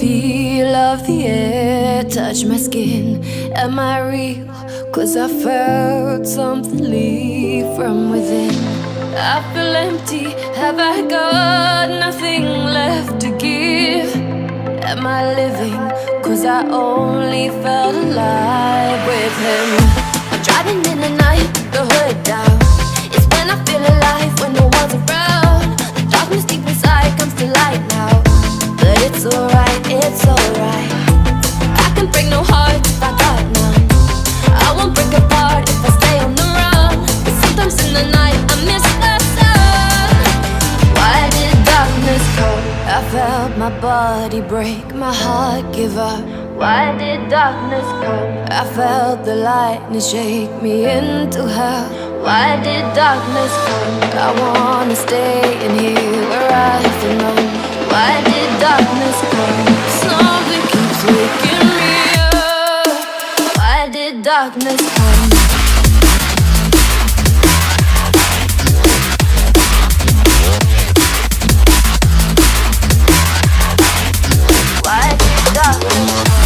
feel of the air touch my skin. Am I real? 'Cause I felt something leave from within. I feel empty, have I got nothing left to give? Am I living? 'Cause I only felt alive with him. I'm driving in the night, the hood down. It's when I feel alive, when no one's around. The darkness deep inside comes to light now. But it's alright, it's alright. I can break no heart if I got none. I won't break apart if I stay on the run. But sometimes in the night I miss the sun. Why did darkness come? I felt my body break, my heart give up. Why did darkness come? I felt the lightning shake me into hell. Why did darkness come? I wanna stay in here where I belong. Why did darkness come? Something keeps waking me up. Why did darkness come? Why did darkness come?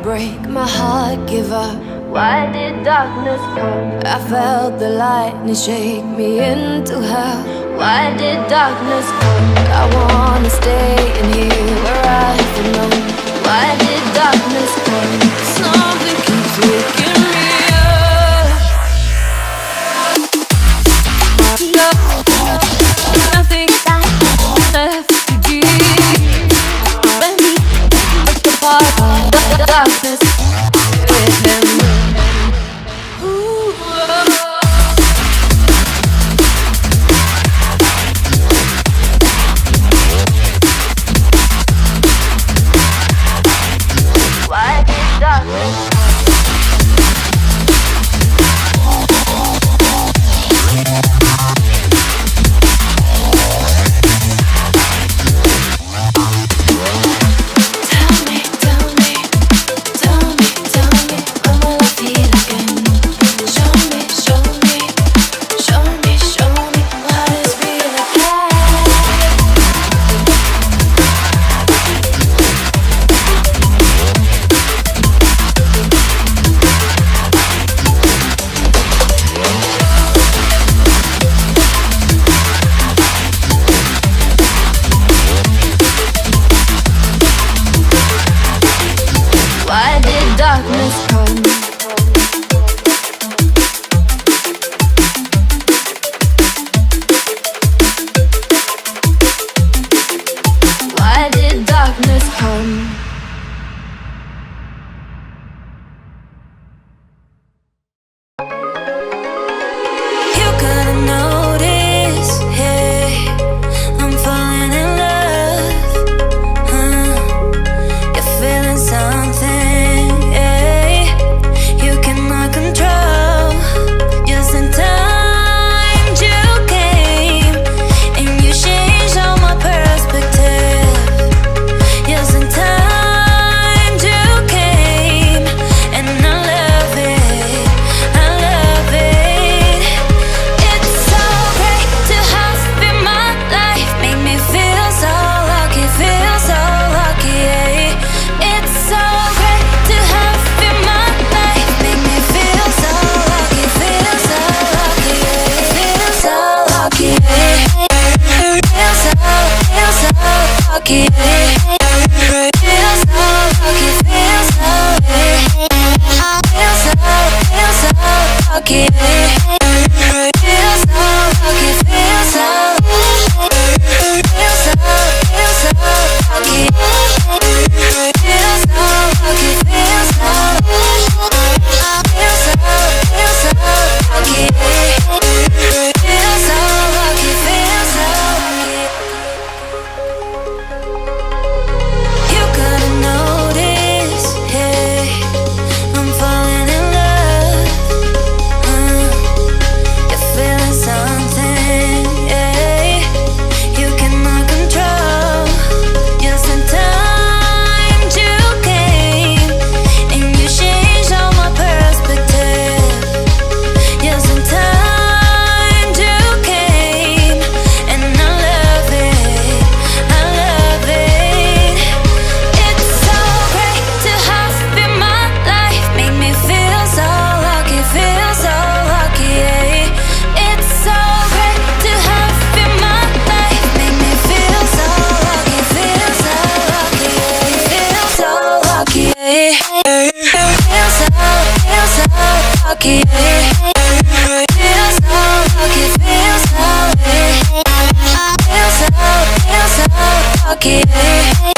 Break, my heart give up. Why did darkness come? I felt the lightning shake me into hell. Why did darkness come? I wanna stay in here where I belong. Why did darkness come? Something keeps waking me up. Nothing left to give. Let me break apart. Darkness with him. Why did darkness Yes, in time lucky. Feel so lucky, feel so lucky. Feel so lucky. Feel so lucky, feel so lucky. Feel so lucky. Feel so lucky, feel so lucky. You gotta notice, hey, I'm falling in love. You're feeling something, yeah. You cannot control. Just in time you came, and you changed all my perspective. Just in time you came, and I love it, I love it. It's so great to have you in my life. Make me feel so lucky, yeah. It's so great to have you in my life. Make me feel so lucky, yeah. Feel so lucky, yeah. Feel so lucky, yeah. Feel so lucky, feel so lucky, yeah.